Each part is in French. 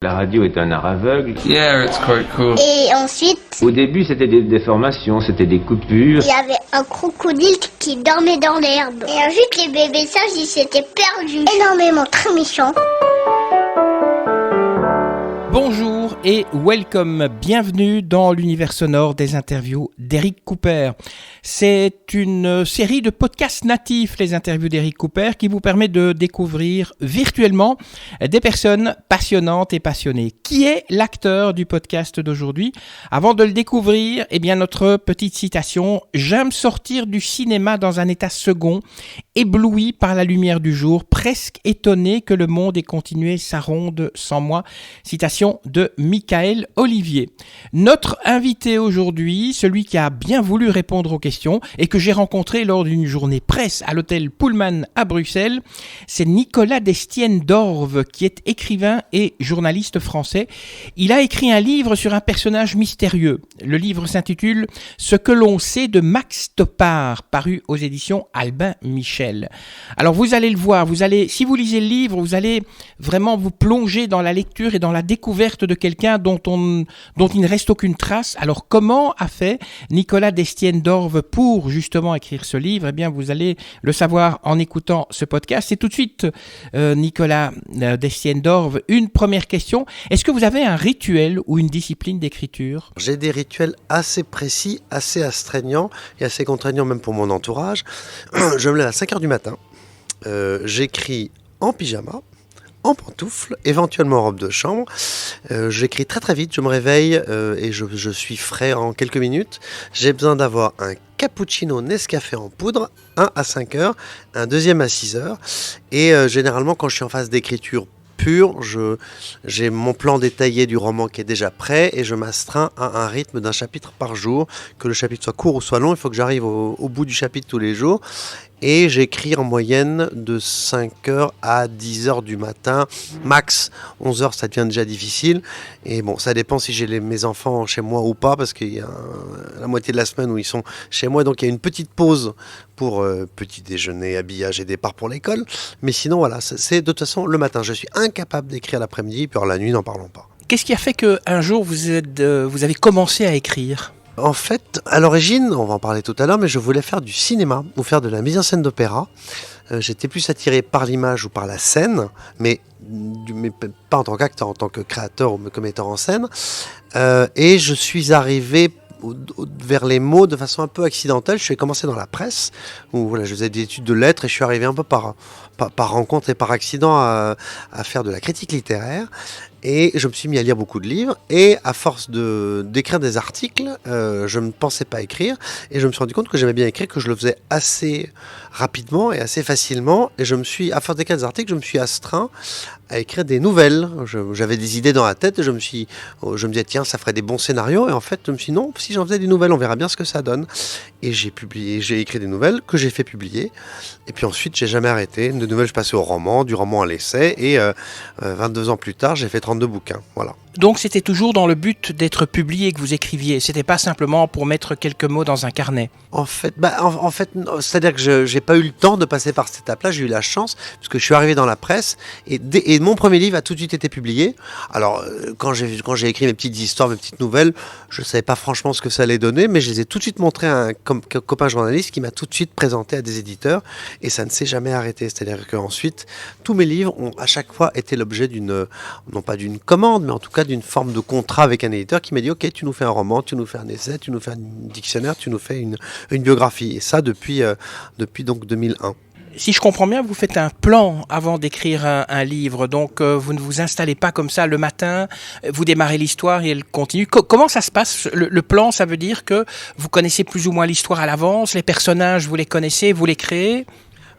La radio est un art aveugle. Yeah, it's quite cool. Et ensuite, Au début, c'était des déformations, c'était des coupures. il y avait un crocodile qui dormait dans l'herbe. Et ensuite, les bébés sages, ils s'étaient perdus. Énormément, très méchants. Bonjour et welcome, bienvenue dans l'univers sonore des interviews d'Eric Cooper. C'est une série de podcasts natifs, les interviews d'Eric Cooper, qui vous permet de découvrir virtuellement des personnes passionnantes et passionnées. Qui est l'acteur du podcast d'aujourd'hui ? Avant de le découvrir, notre petite citation « J'aime sortir du cinéma dans un état second, ébloui par la lumière du jour, presque étonné que le monde ait continué sa ronde sans moi ». Citation de Michael Olivier. Notre invité aujourd'hui, celui qui a bien voulu répondre aux questions et que j'ai rencontré lors d'une journée presse à l'hôtel Pullman à Bruxelles, c'est Nicolas Destienne-Dorve, qui est écrivain et journaliste français. Il a écrit un livre sur un personnage mystérieux. Le livre s'intitule « Ce que l'on sait de Max Toppard », paru aux éditions Albin Michel. Alors vous allez le voir, si vous lisez le livre, vous allez vraiment vous plonger dans la lecture et dans la découverte de quelqu'un dont il ne reste aucune trace. Alors comment a fait Nicolas Destienne-Dorve pour justement écrire ce livre ? Eh bien vous allez le savoir en écoutant ce podcast. Et tout de suite, Nicolas Destienne-Dorve, une première question. Est-ce que vous avez un rituel ou une discipline d'écriture ? J'ai des rituels assez précis, assez astreignants et assez contraignants même pour mon entourage. Je me lève à 5h du matin, j'écris en pyjama, en pantoufles, éventuellement en robe de chambre. J'écris très très vite, je me réveille et je suis frais en quelques minutes. J'ai besoin d'avoir un cappuccino Nescafé en poudre, un à 5h, un deuxième à 6h. Et généralement quand je suis en phase d'écriture pure, j'ai mon plan détaillé du roman qui est déjà prêt et je m'astreins à un rythme d'un chapitre par jour. Que le chapitre soit court ou soit long, il faut que j'arrive au bout du chapitre tous les jours. Et j'écris en moyenne de 5h à 10h du matin. Max, 11h, ça devient déjà difficile. Et bon, ça dépend si j'ai mes enfants chez moi ou pas, parce qu'il y a la moitié de la semaine où ils sont chez moi. Donc il y a une petite pause pour petit déjeuner, habillage et départ pour l'école. Mais sinon, voilà, c'est de toute façon le matin. Je suis incapable d'écrire l'après-midi, puis alors la nuit, n'en parlons pas. Qu'est-ce qui a fait qu'un jour vous avez commencé à écrire ? En fait, à l'origine, on va en parler tout à l'heure, mais je voulais faire du cinéma ou faire de la mise en scène d'opéra. J'étais plus attiré par l'image ou par la scène, mais pas en tant qu'acteur, en tant que créateur ou comme metteur en scène. Et je suis arrivé vers les mots de façon un peu accidentelle. Je suis commencé dans la presse, où voilà, je faisais des études de lettres et je suis arrivé un peu par rencontre et par accident à faire de la critique littéraire. Et je me suis mis à lire beaucoup de livres et à force d'écrire des articles, je ne pensais pas écrire et je me suis rendu compte que j'aimais bien écrire, que je le faisais assez rapidement et assez facilement. Et à force d'écrire des articles, je me suis astreint à écrire des nouvelles. J'avais des idées dans la tête et je me disais tiens, ça ferait des bons scénarios. Et en fait, je me suis dit non, si j'en faisais des nouvelles, on verra bien ce que ça donne. Et j'ai écrit des nouvelles que j'ai fait publier. Et puis ensuite, j'ai jamais arrêté. De nouvelles, je passais au roman, du roman à l'essai. Et 22 ans plus tard, j'ai fait 32 bouquins. Voilà. Donc c'était toujours dans le but d'être publié que vous écriviez, c'était pas simplement pour mettre quelques mots dans un carnet. En fait, c'est-à-dire que j'ai pas eu le temps de passer par cette étape-là, j'ai eu la chance, parce que je suis arrivé dans la presse, et mon premier livre a tout de suite été publié. Alors, quand j'ai écrit mes petites histoires, mes petites nouvelles, je savais pas franchement ce que ça allait donner, mais je les ai tout de suite montrés à un copain journaliste qui m'a tout de suite présenté à des éditeurs, et ça ne s'est jamais arrêté. C'est-à-dire qu'ensuite, tous mes livres ont à chaque fois été l'objet non pas d'une commande, mais en tout cas d'une forme de contrat avec un éditeur qui m'a dit ok, tu nous fais un roman, tu nous fais un essai, tu nous fais un dictionnaire, tu nous fais une biographie, et ça depuis donc 2001. Si je comprends bien, vous faites un plan avant d'écrire un livre, donc vous ne vous installez pas comme ça le matin, vous démarrez l'histoire et elle continue. Comment ça se passe ? Le plan, ça veut dire que vous connaissez plus ou moins l'histoire à l'avance, les personnages, vous les connaissez, vous les créez ?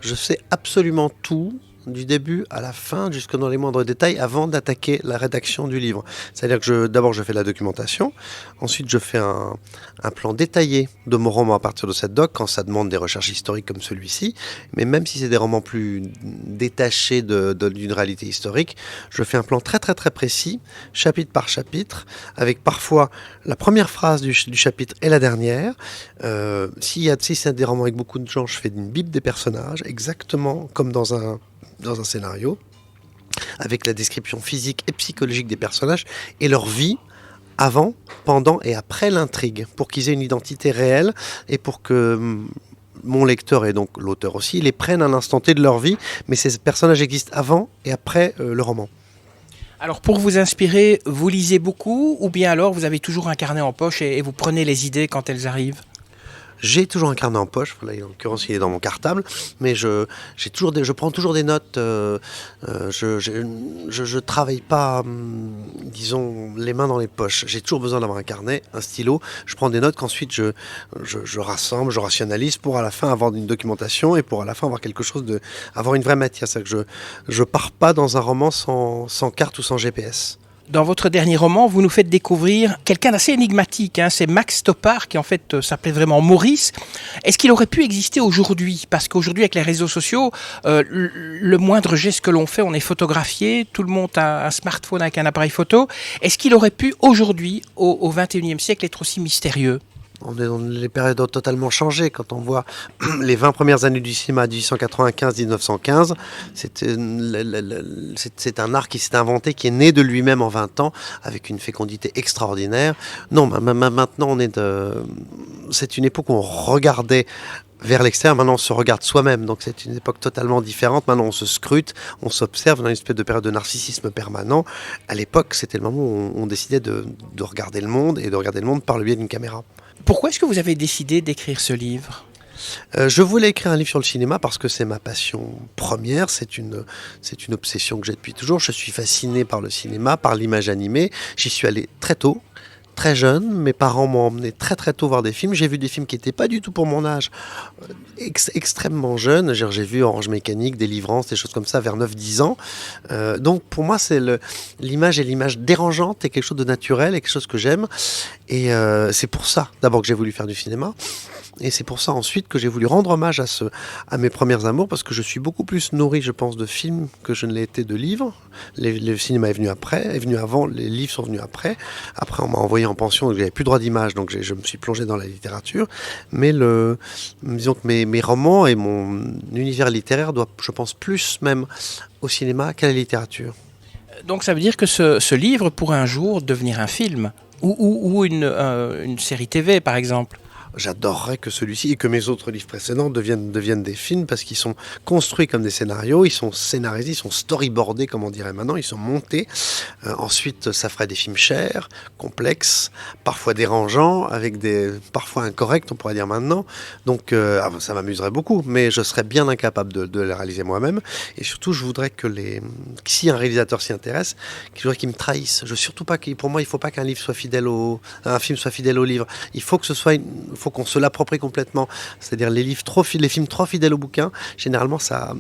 Je sais absolument tout, du début à la fin, jusque dans les moindres détails, avant d'attaquer la rédaction du livre. C'est-à-dire que d'abord je fais la documentation, ensuite je fais un plan détaillé de mon roman à partir de cette doc, quand ça demande des recherches historiques comme celui-ci, mais même si c'est des romans plus détachés d'une réalité historique, je fais un plan très très très précis, chapitre par chapitre, avec parfois la première phrase du chapitre et la dernière. Si c'est des romans avec beaucoup de gens, je fais une bible des personnages, exactement comme dans un scénario. avec la description physique et psychologique des personnages et leur vie avant, pendant et après l'intrigue, pour qu'ils aient une identité réelle et pour que mon lecteur et donc l'auteur aussi les prennent à un instant T de leur vie, mais ces personnages existent avant et après le roman. Alors pour vous inspirer, vous lisez beaucoup ou bien alors vous avez toujours un carnet en poche et vous prenez les idées quand elles arrivent ? J'ai toujours un carnet en poche, là, en l'occurrence il est dans mon cartable, mais je prends toujours des notes, je travaille pas, disons, les mains dans les poches. J'ai toujours besoin d'avoir un carnet, un stylo, je prends des notes qu'ensuite je rassemble, je rationalise pour à la fin avoir une documentation et pour à la fin avoir quelque chose avoir une vraie matière. C'est-à-dire que je pars pas dans un roman sans carte ou sans GPS. Dans votre dernier roman, vous nous faites découvrir quelqu'un d'assez énigmatique. C'est Max Toppard, qui en fait s'appelait vraiment Maurice. Est-ce qu'il aurait pu exister aujourd'hui ? Parce qu'aujourd'hui, avec les réseaux sociaux, le moindre geste que l'on fait, on est photographié. Tout le monde a un smartphone avec un appareil photo. Est-ce qu'il aurait pu aujourd'hui, au XXIe siècle, être aussi mystérieux ? On est dans les périodes ont totalement changé. Quand on voit les 20 premières années du cinéma, 1895-1915, c'est un art qui s'est inventé, qui est né de lui-même en 20 ans, avec une fécondité extraordinaire. Non, maintenant, c'est une époque où on regardait vers l'extérieur, maintenant on se regarde soi-même, donc c'est une époque totalement différente. Maintenant on se scrute, on s'observe dans une espèce de période de narcissisme permanent. À l'époque, c'était le moment où on décidait de regarder le monde, et de regarder le monde par le biais d'une caméra. Pourquoi est-ce que vous avez décidé d'écrire ce livre ? Je voulais écrire un livre sur le cinéma parce que c'est ma passion première, c'est une obsession que j'ai depuis toujours. Je suis fasciné par le cinéma, par l'image animée. J'y suis allé très tôt. Très jeune, mes parents m'ont emmené très très tôt voir des films. J'ai vu des films qui n'étaient pas du tout pour mon âge, extrêmement jeune. J'ai vu Orange Mécanique, Délivrance, des choses comme ça vers 9-10 ans. Donc pour moi, c'est l'image et l'image dérangeante est quelque chose de naturel et quelque chose que j'aime. Et c'est pour ça d'abord que j'ai voulu faire du cinéma. Et c'est pour ça ensuite que j'ai voulu rendre hommage à mes premiers amours, parce que je suis beaucoup plus nourri, je pense, de films que je ne l'ai été de livres. Le cinéma est venu après, est venu avant, les livres sont venus après. Après, on m'a envoyé en pension, donc j'avais plus droit d'image, donc je me suis plongé dans la littérature. Mais disons que mes romans et mon univers littéraire doivent, je pense, plus même au cinéma qu'à la littérature. Donc ça veut dire que ce livre pourrait un jour devenir un film ou une série TV, par exemple. J'adorerais que celui-ci et que mes autres livres précédents deviennent des films, parce qu'ils sont construits comme des scénarios, ils sont scénarisés, ils sont storyboardés comme on dirait maintenant, ils sont montés. Ensuite, ça ferait des films chers, complexes, parfois dérangeants, avec parfois incorrects, on pourrait dire maintenant. Donc ça m'amuserait beaucoup, mais je serais bien incapable de les réaliser moi-même. Et surtout, je voudrais que si un réalisateur s'y intéresse, je voudrais qu'il me trahisse. Pour moi, il ne faut pas qu'un film soit fidèle au livre. Il faut que ce soit faut qu'on se l'approprie complètement. C'est-à-dire les films trop fidèles au bouquin, généralement ça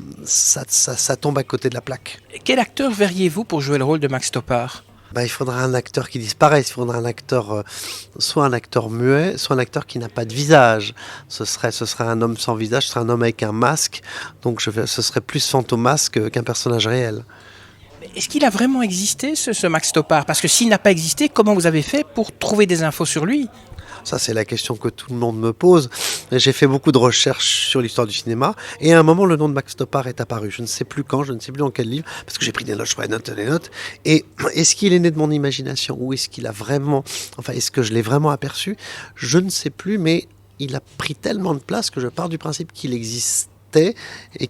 tombe à côté de la plaque. Quel acteur verriez-vous pour jouer le rôle de Max Toppard ? Il faudra un acteur qui disparaisse, il faudra un acteur, soit un acteur muet, soit un acteur qui n'a pas de visage. Ce serait un homme sans visage, ce serait un homme avec un masque, donc ce serait plus fantomasque qu'un personnage réel. Est-ce qu'il a vraiment existé, ce Max Toppard ? Parce que s'il n'a pas existé, comment vous avez fait pour trouver des infos sur lui ? Ça, c'est la question que tout le monde me pose. J'ai fait beaucoup de recherches sur l'histoire du cinéma, et à un moment, le nom de Max Toppard est apparu. Je ne sais plus quand, je ne sais plus dans quel livre, parce que j'ai pris des notes, je prends des notes. Et est-ce qu'il est né de mon imagination, ou est-ce que je l'ai vraiment aperçu ? Je ne sais plus, mais il a pris tellement de place que je pars du principe qu'il existe et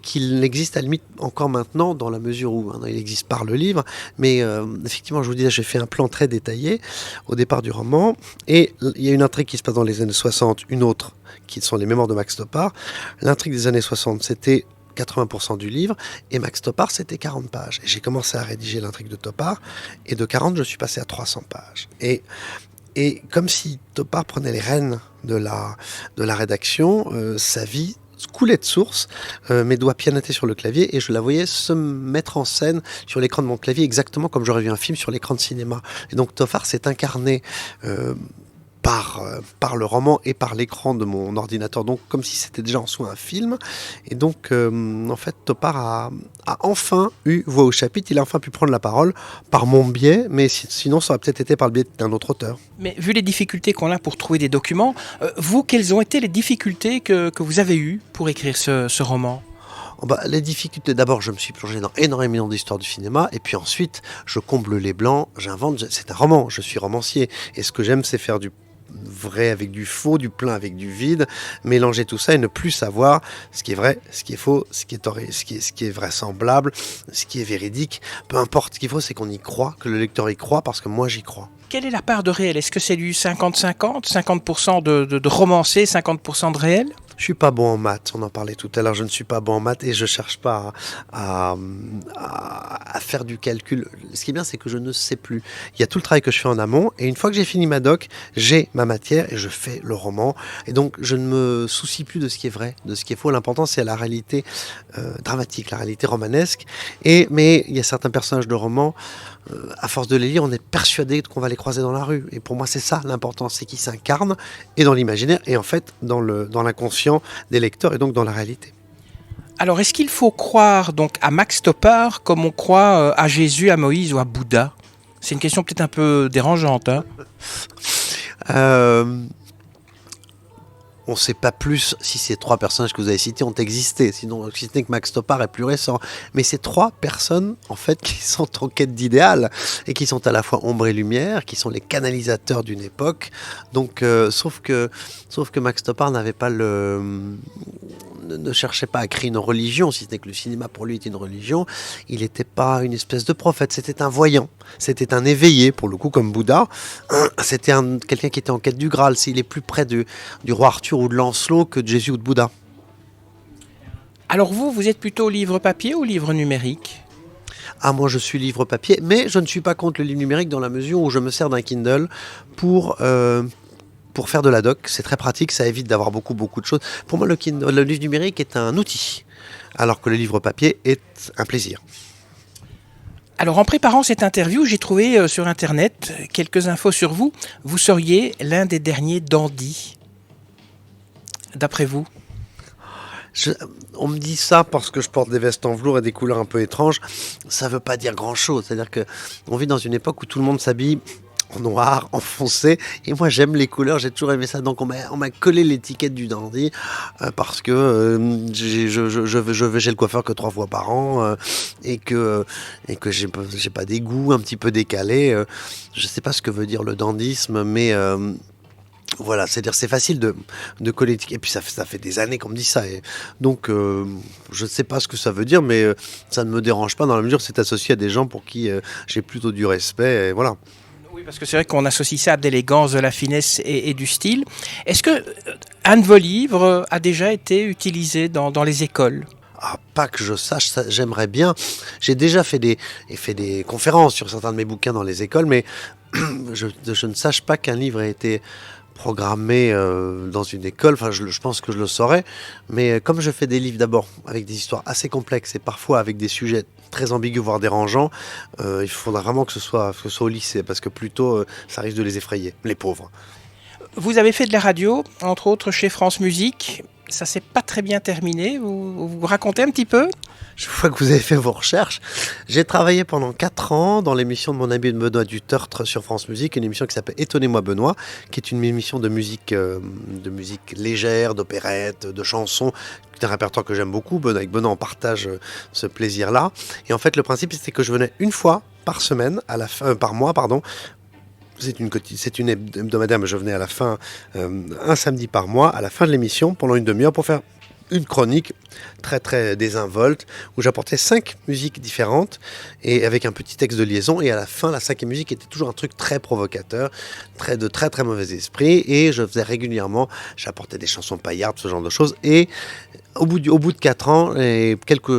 qu'il existe à la limite encore maintenant, dans la mesure où il existe par le livre, mais effectivement, je vous disais, j'ai fait un plan très détaillé au départ du roman, et il y a une intrigue qui se passe dans les années 60, une autre qui sont les mémoires de Max Toppard. L'intrigue des années 60, c'était 80% du livre, et Max Toppard, c'était 40 pages. Et j'ai commencé à rédiger l'intrigue de Toppard, et de 40, je suis passé à 300 pages. Et comme si Toppard prenait les rênes de la rédaction, sa vie coulait de source, mes doigts pianotaient sur le clavier, et je la voyais se mettre en scène sur l'écran de mon clavier, exactement comme j'aurais vu un film sur l'écran de cinéma. Et donc Toppard s'est incarné par le roman et par l'écran de mon ordinateur, donc comme si c'était déjà en soi un film. Et donc en fait, Toppard a enfin eu voix au chapitre, il a enfin pu prendre la parole par mon biais, mais sinon ça aurait peut-être été par le biais d'un autre auteur. Mais vu les difficultés qu'on a pour trouver des documents, vous, quelles ont été les difficultés que vous avez eues pour écrire ce roman ? Les difficultés, d'abord, je me suis plongé dans énormément d'histoires du cinéma, et puis ensuite, je comble les blancs, j'invente, c'est un roman, je suis romancier, et ce que j'aime, c'est faire du vrai avec du faux, du plein avec du vide, mélanger tout ça et ne plus savoir ce qui est vrai, ce qui est faux, ce qui est vraisemblable, ce qui est véridique. Peu importe, ce qu'il faut, c'est qu'on y croit, que le lecteur y croit, parce que moi j'y crois. Quelle est la part de réel? Est-ce que c'est du 50-50, 50% de romancé, 50% de réel? Je suis pas bon en maths, on en parlait tout à l'heure, je ne suis pas bon en maths et je cherche pas à faire du calcul. Ce qui est bien, c'est que je ne sais plus. Il y a tout le travail que je fais en amont et une fois que j'ai fini ma doc, j'ai ma matière et je fais le roman. Et donc, je ne me soucie plus de ce qui est vrai, de ce qui est faux. L'important, c'est la réalité dramatique, la réalité romanesque. Mais il y a certains personnages de romans, à force de les lire, on est persuadé qu'on va les croiser dans la rue. Et pour moi, c'est ça l'important, c'est qu'ils s'incarnent et dans l'imaginaire et en fait dans l'inconscient des lecteurs et donc dans la réalité. Alors, est-ce qu'il faut croire donc à Max Stopper comme on croit à Jésus, à Moïse ou à Bouddha? C'est une question peut-être un peu dérangeante. Hein. On ne sait pas plus si ces trois personnages que vous avez cités ont existé, sinon si ce n'est que Max Stopper est plus récent. Mais ces trois personnes, en fait, qui sont en quête d'idéal et qui sont à la fois ombre et lumière, qui sont les canalisateurs d'une époque. Donc, sauf que Max Stopper n'avait pas ne cherchait pas à créer une religion, si ce n'est que le cinéma pour lui était une religion. Il n'était pas une espèce de prophète, c'était un voyant, c'était un éveillé, pour le coup, comme Bouddha. C'était quelqu'un qui était en quête du Graal. Il est plus près du roi Arthur ou de Lancelot que de Jésus ou de Bouddha. Alors vous êtes plutôt livre papier ou livre numérique? Moi je suis livre papier, mais je ne suis pas contre le livre numérique dans la mesure où je me sers d'un Kindle pour faire de la doc. C'est très pratique, ça évite d'avoir beaucoup de choses. Pour moi, le livre numérique est un outil, alors que le livre papier est un plaisir. Alors en préparant cette interview, j'ai trouvé sur Internet quelques infos sur vous. Vous seriez l'un des derniers dandys, d'après vous? On me dit ça parce que je porte des vestes en velours et des couleurs un peu étranges. Ça ne veut pas dire grand-chose. C'est-à-dire qu'on vit dans une époque où tout le monde s'habille en noir, en foncé, et moi j'aime les couleurs, j'ai toujours aimé ça, donc on m'a collé l'étiquette du dandy parce que j'ai le coiffeur que 3 fois par an et que j'ai pas des goûts un petit peu décalés. Je sais pas ce que veut dire le dandysme, mais voilà, c'est-à-dire c'est facile de coller l'étiquette, et puis ça fait des années qu'on me dit ça, et donc je ne sais pas ce que ça veut dire, mais ça ne me dérange pas dans la mesure où c'est associé à des gens pour qui j'ai plutôt du respect, et voilà. Oui, parce que c'est vrai qu'on associe ça à de l'élégance, de la finesse et du style. Est-ce que un de vos livres a déjà été utilisé dans les écoles ? Pas que je sache, ça, j'aimerais bien. J'ai déjà fait des conférences sur certains de mes bouquins dans les écoles, mais je ne sache pas qu'un livre ait été programmé dans une école. Enfin, je pense que je le saurais, mais comme je fais des livres d'abord avec des histoires assez complexes et parfois avec des sujets très ambigus, voire dérangeants, il faudra vraiment que ce soit au lycée, parce que plutôt ça risque de les effrayer, les pauvres. Vous avez fait de la radio, entre autres chez France Musique. Ça s'est pas très bien terminé. Vous racontez un petit peu ? Je vois que vous avez fait vos recherches. J'ai travaillé pendant 4 ans dans l'émission de mon ami Benoît Dutertre sur France Musique, une émission qui s'appelle Étonnez-moi Benoît, qui est une émission de musique légère, d'opérette, de chansons. C'est un répertoire que j'aime beaucoup. Avec Benoît, on partage ce plaisir-là. Et en fait, le principe, c'était que je venais une fois par semaine, par mois, pardon. C'est une hebdomadaire, mais je venais à la fin, un samedi par mois, à la fin de l'émission, pendant une demi-heure, pour faire une chronique très très désinvolte, où j'apportais 5 musiques différentes, et avec un petit texte de liaison, et à la fin, la 5e musique était toujours un truc très provocateur, de très très mauvais esprit, et je faisais régulièrement, j'apportais des chansons paillardes, ce genre de choses, et au bout de 4 ans, et quelques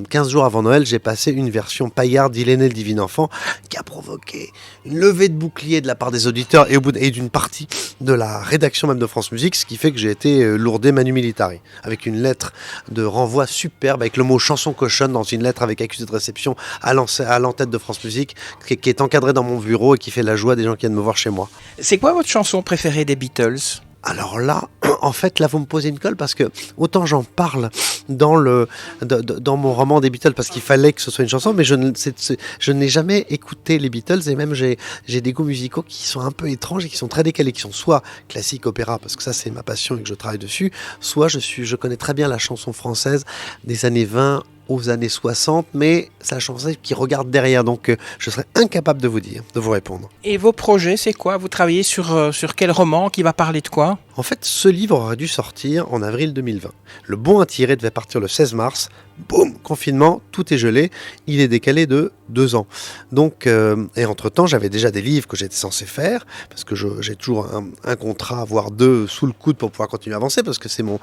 15 jours avant Noël, j'ai passé une version paillarde d'Ilénée le Divin Enfant qui a provoqué une levée de bouclier de la part des auditeurs et d'une partie de la rédaction même de France Musique, ce qui fait que j'ai été lourdé manu militari, avec une lettre de renvoi superbe, avec le mot chanson cochonne dans une lettre avec accusé de réception à l'entête de France Musique, qui est encadrée dans mon bureau et qui fait la joie des gens qui viennent me voir chez moi. C'est quoi votre chanson préférée des Beatles ? Alors là, en fait, là, vous me posez une colle parce que autant j'en parle dans mon roman des Beatles parce qu'il fallait que ce soit une chanson, mais je n'ai jamais écouté les Beatles et même j'ai des goûts musicaux qui sont un peu étranges et qui sont très décalés, qui sont soit classique opéra parce que ça c'est ma passion et que je travaille dessus, soit je connais très bien la chanson française des années 20 aux années 60, mais c'est la chanson qui regarde derrière, donc je serais incapable de vous répondre. Et vos projets, c'est quoi? Vous travaillez sur quel roman qui va parler de quoi? En fait, ce livre aurait dû sortir en avril 2020. Le Bon à tirer devait partir le 16 mars. Boum, confinement, tout est gelé. Il est décalé de 2 ans. Donc, et entre-temps, j'avais déjà des livres que j'étais censé faire, parce que j'ai toujours un contrat, voire 2 sous le coude pour pouvoir continuer à avancer, parce que c'est mon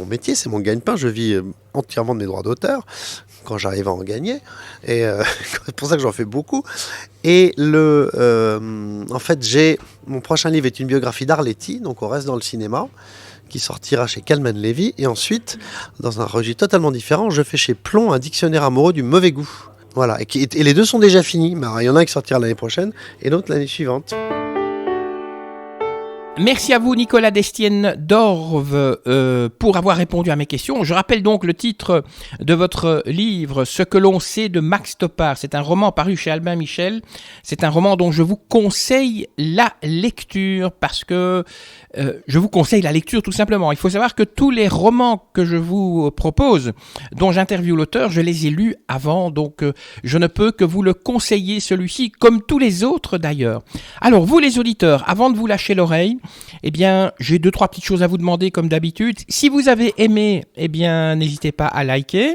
métier, c'est mon gagne-pain. Je vis entièrement de mes droits d'auteur, quand j'arrive à en gagner. Et c'est pour ça que j'en fais beaucoup. Et en fait, mon prochain livre est une biographie d'Arletty, donc on reste dans le cinéma, qui sortira chez Calman Levy. Et ensuite, dans un registre totalement différent, je fais chez Plomb un dictionnaire amoureux du mauvais goût. Voilà, et les 2 sont déjà finis. Il y en a un qui sortira l'année prochaine et l'autre l'année suivante. Merci à vous Nicolas Destienne d'Orve pour avoir répondu à mes questions. Je rappelle donc le titre de votre livre, Ce que l'on sait de Max Toppard. C'est un roman paru chez Albin Michel. C'est un roman dont je vous conseille la lecture parce que je vous conseille la lecture tout simplement. Il faut savoir que tous les romans que je vous propose, dont j'interviewe l'auteur, je les ai lus avant, donc je ne peux que vous le conseiller celui-ci, comme tous les autres d'ailleurs. Alors vous les auditeurs, avant de vous lâcher l'oreille, eh bien, j'ai 2-3 petites choses à vous demander comme d'habitude. Si vous avez aimé, eh bien, n'hésitez pas à liker.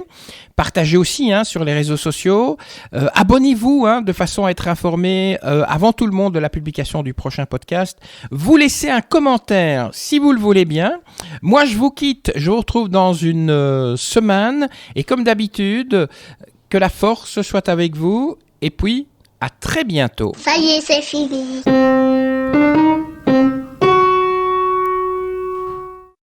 Partagez aussi sur les réseaux sociaux. Abonnez-vous de façon à être informé avant tout le monde de la publication du prochain podcast. Vous laissez un commentaire si vous le voulez bien. Moi, je vous quitte. Je vous retrouve dans une semaine. Et comme d'habitude, que la force soit avec vous. Et puis, à très bientôt. Ça y est, c'est fini.